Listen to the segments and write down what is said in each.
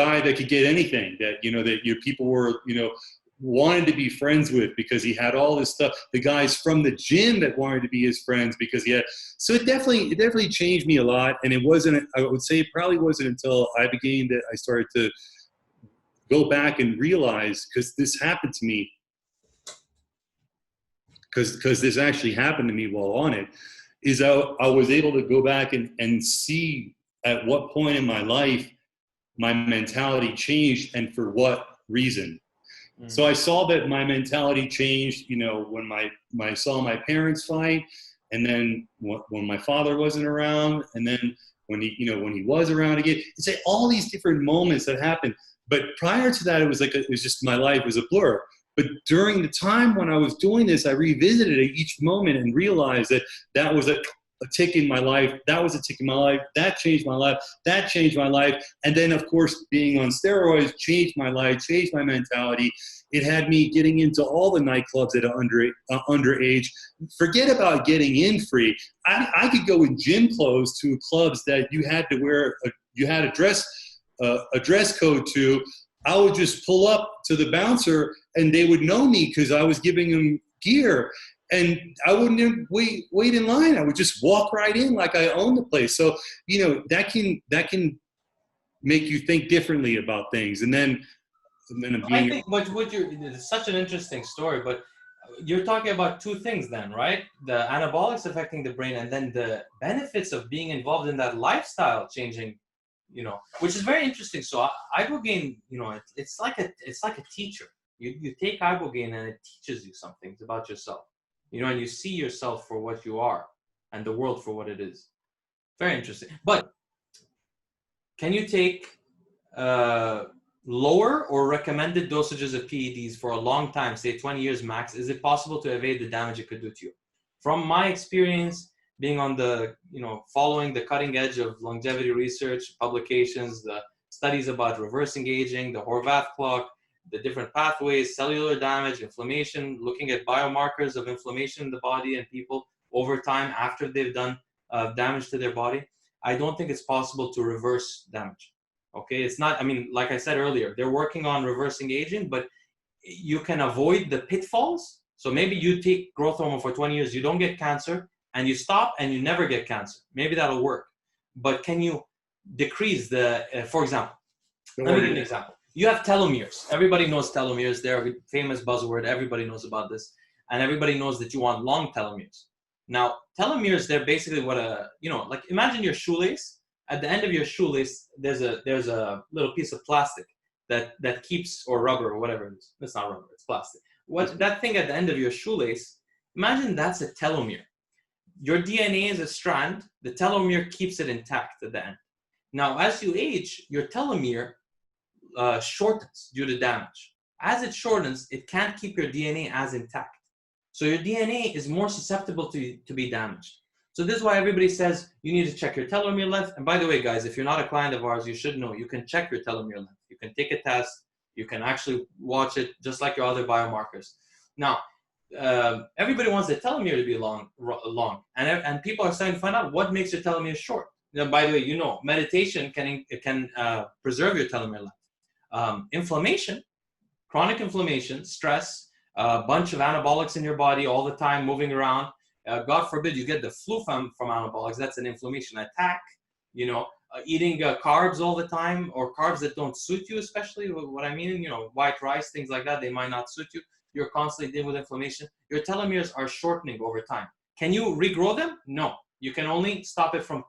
guy that could get anything, that, you know, that people were, you know, wanted to be friends with because he had all this stuff. The guys from the gym that wanted to be his friends because he had. So it definitely changed me a lot. And it wasn't, I would say, it probably wasn't until I began that I started to go back and realize, because this happened to me, because this actually happened to me while on it, is I was able to go back and see at what point in my life my mentality changed and for what reason. So I saw that my mentality changed, you know, when I saw my parents fight, and then when my father wasn't around, and then when he was around again. It's like all these different moments that happened. But prior to that, it was just my life was a blur. But during the time when I was doing this, I revisited each moment and realized that was a tick in my life. That was a tick in my life. That changed my life. That changed my life. And then, of course, being on steroids changed my life, changed my mentality. It had me getting into all the nightclubs at underage. Forget about getting in free. I could go in gym clothes to clubs that you had to wear. You had a dress code to. I would just pull up to the bouncer, and they would know me because I was giving them gear. And I wouldn't even wait in line. I would just walk right in like I owned the place. So, you know, that can make you think differently about things. And then I think it's such an interesting story, but you're talking about two things then, right? The anabolics affecting the brain, and then the benefits of being involved in that lifestyle changing, you know, which is very interesting. So ibogaine, you know, it's like a teacher. You take ibogaine and it teaches you some things about yourself. You know, and you see yourself for what you are and the world for what it is. Very interesting. But can you take lower or recommended dosages of PEDs for a long time, say 20 years max? Is it possible to evade the damage it could do to you? From my experience, being on the, you know, following the cutting edge of longevity research, publications, the studies about reversing aging, the Horvath clock, the different pathways, cellular damage, inflammation, looking at biomarkers of inflammation in the body and people over time after they've done damage to their body. I don't think it's possible to reverse damage. Okay, it's not, I mean, like I said earlier, they're working on reversing aging, but you can avoid the pitfalls. So maybe you take growth hormone for 20 years, you don't get cancer, and you stop and you never get cancer. Maybe that'll work. But can you decrease the, for example, let me give you an example. You have telomeres. Everybody knows telomeres. They're a famous buzzword. Everybody knows about this. And everybody knows that you want long telomeres. Now, telomeres, they're basically what like imagine your shoelace. At the end of your shoelace, there's a little piece of plastic that keeps, or rubber or whatever it is. It's not rubber, it's plastic. That thing at the end of your shoelace, imagine that's a telomere. Your DNA is a strand. The telomere keeps it intact at the end. Now, as you age, your telomere shortens due to damage. As it shortens, it can't keep your DNA as intact. So your DNA is more susceptible to be damaged. So this is why everybody says you need to check your telomere length. And by the way, guys, if you're not a client of ours, you should know you can check your telomere length. You can take a test. You can actually watch it just like your other biomarkers. Now, everybody wants their telomere to be long, and people are starting to find out what makes your telomere short. Now, by the way, you know, meditation can preserve your telomere length. Inflammation, chronic inflammation, stress, a bunch of anabolics in your body all the time, moving around. God forbid you get the flu from anabolics. That's an inflammation attack. You know, eating carbs all the time, or carbs that don't suit you, especially what I mean, you know, white rice, things like that, they might not suit you. You're constantly dealing with inflammation. Your telomeres are shortening over time. Can you regrow them? No. You can only stop it from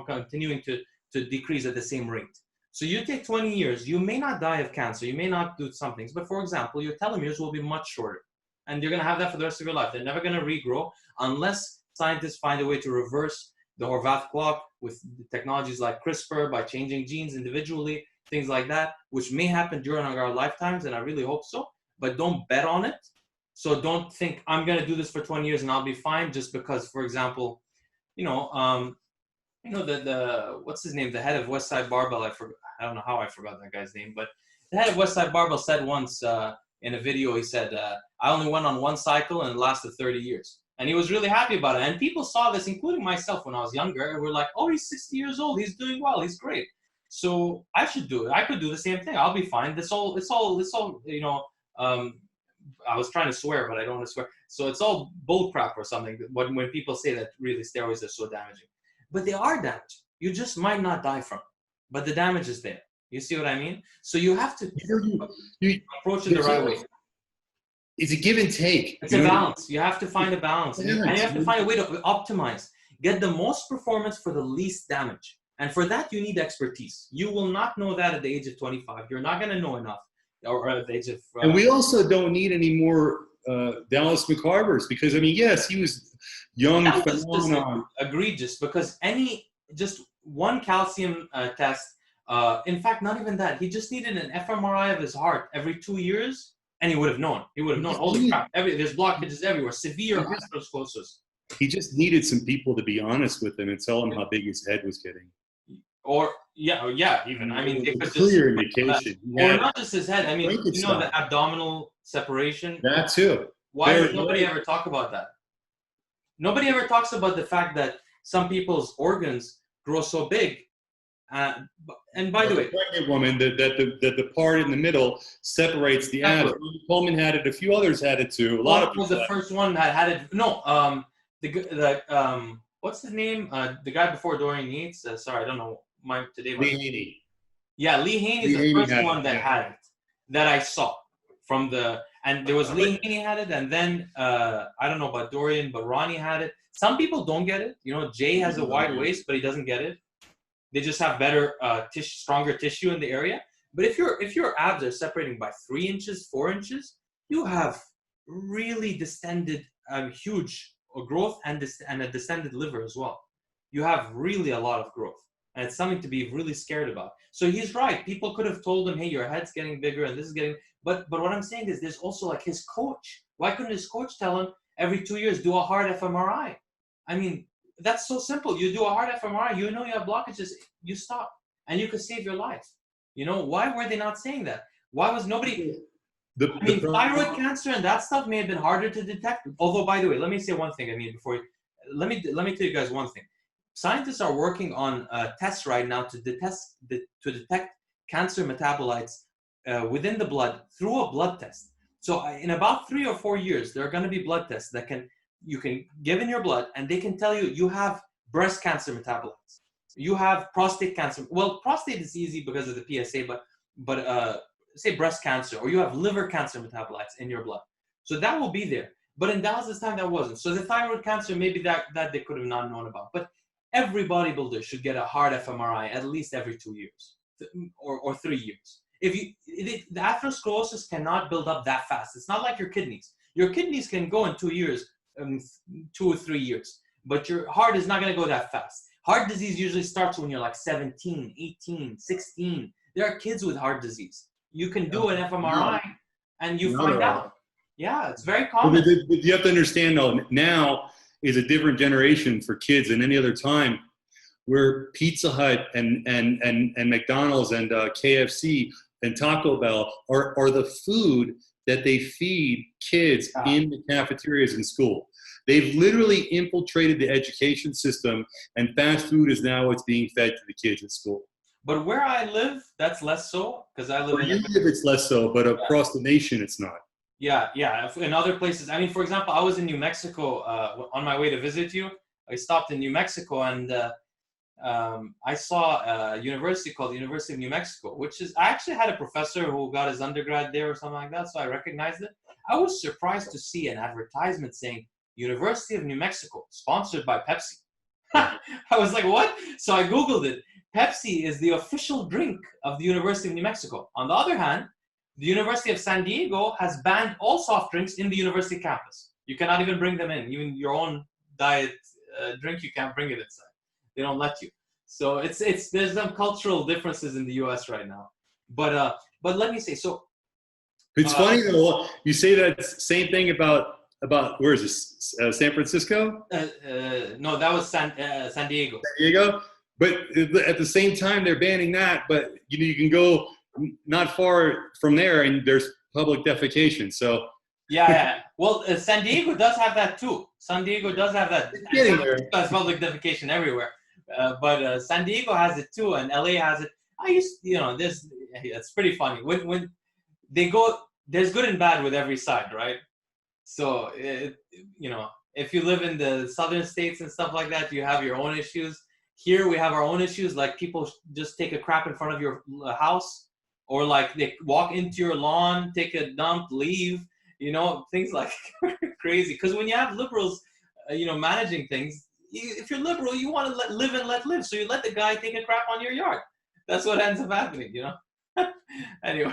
continuing to decrease at the same rate. So you take 20 years, you may not die of cancer, you may not do some things, but for example, your telomeres will be much shorter. And you're going to have that for the rest of your life. They're never going to regrow unless scientists find a way to reverse the Horvath clock with technologies like CRISPR, by changing genes individually, things like that, which may happen during our lifetimes, and I really hope so. But don't bet on it. So don't think I'm going to do this for 20 years and I'll be fine just because, for example, the what's his name? The head of West Side Barbell. I don't know how I forgot that guy's name, but the head of West Side Barbell said once in a video, he said, I only went on one cycle and it lasted 30 years. And he was really happy about it. And people saw this, including myself when I was younger, and we're like, oh, he's 60 years old. He's doing well. He's great. So I should do it. I could do the same thing. I'll be fine. It's all, you know, I was trying to swear, but I don't want to swear. So it's all bull crap or something when people say that really steroids are so damaging. But they are damaging. You just might not die from it. But the damage is there. You see what I mean? So you have to approach it the right way. It's a give and take. It's a balance. You have to find a balance. And you have to find a way to optimize. Get the most performance for the least damage. And for that, you need expertise. You will not know that at the age of 25. You're not going to know enough. Or at the age of... and we also don't need any more Dallas McCarver's because, I mean, yes, he was young. That was just egregious because just one calcium test, in fact, not even that. He just needed an fMRI of his heart every 2 years, and he would have known. He would have known, holy crap, there's blockages everywhere, severe atherosclerosis. He just needed some people to be honest with him and tell him how big his head was getting. Or, even. I mean, it could clear indication. Or not just his head. I mean, you know, the abdominal separation. That too. Why does nobody ever talk about that? Nobody ever talks about the fact that some people's organs grow so big. And by the way, the pregnant woman, that the part in the middle separates the abs. Coleman had it. A few others had it too. A lot of people was the first one that had it. No, what's his name? The guy before Dorian Yates. Sorry, I don't know. Lee Haney. Yeah, Lee Haney is the first one that had it that I saw from the. And there was Lee Haney had it, and then I don't know about Dorian, but Ronnie had it. Some people don't get it. You know, Jay has a wide waist, but he doesn't get it. They just have better stronger tissue in the area. But if your abs are separating by 3 inches, 4 inches, you have really distended, huge growth and a distended liver as well. You have really a lot of growth, and it's something to be really scared about. So he's right. People could have told him, "Hey, your head's getting bigger, and this is getting." But what I'm saying is, there's also like his coach. Why couldn't his coach tell him every 2 years do a hard fMRI? I mean, that's so simple. You do a hard fMRI, you know you have blockages, you stop, and you could save your life. You know, why were they not saying that? Why was nobody? Thyroid cancer and that stuff may have been harder to detect. Although, by the way, let me say one thing. I mean, let me tell you guys one thing. Scientists are working on tests right now to detect cancer metabolites within the blood through a blood test. So in about 3 or 4 years, there are going to be blood tests that you can give in your blood, and they can tell you have breast cancer metabolites, you have prostate cancer. Well, prostate is easy because of the PSA, but say breast cancer, or you have liver cancer metabolites in your blood. So that will be there. But in Dallas's time, that wasn't. So the thyroid cancer, maybe that they could have not known about. But every bodybuilder should get a hard fMRI at least every 2 years or 3 years. The atherosclerosis cannot build up that fast. It's not like your kidneys. Your kidneys can go in 2 years. 2 or 3 years, but your heart is not going to go that fast. Heart disease usually starts when you're like 17, 18, 16. There are kids with heart disease. You can do an fMRI and you find out. Yeah, it's very common. Well, you have to understand though, now is a different generation for kids than any other time, where Pizza Hut and McDonald's and KFC and Taco Bell are the food that they feed kids in the cafeterias in school. They've literally infiltrated the education system, and fast food is now what's being fed to the kids at school. But where I live, that's less so, because I live it's less so, but across the nation, it's not. Yeah. In other places, I mean, for example, I was in New Mexico on my way to visit you. I stopped in New Mexico, and I saw a university called the University of New Mexico, which is, I actually had a professor who got his undergrad there or something like that, so I recognized it. I was surprised to see an advertisement saying University of New Mexico, sponsored by Pepsi. I was like, what? So I Googled it. Pepsi is the official drink of the University of New Mexico. On the other hand, the University of San Diego has banned all soft drinks in the university campus. You cannot even bring them in. Even your own diet drink, you can't bring it inside. They don't let you. So there's some cultural differences in the U.S. right now. But let me say, so it's funny though. You say that same thing about where is this? San Francisco? No, that was San Diego. San Diego. But at the same time, they're banning that. But you can go not far from there, and there's public defecation. So yeah. Well, San Diego does have that too. San Diego does have that. It's getting there. There's public defecation everywhere. But San Diego has it too, and LA has it. I used, it's pretty funny when they go. There's good and bad with every side, right? So if you live in the southern states and stuff like that, you have your own issues. Here we have our own issues, like people just take a crap in front of your house, or like they walk into your lawn, take a dump, leave. Things like crazy. Because when you have liberals, managing things, if you're liberal, you want to live and let live. So you let the guy take a crap on your yard. That's what ends up happening, Anyway.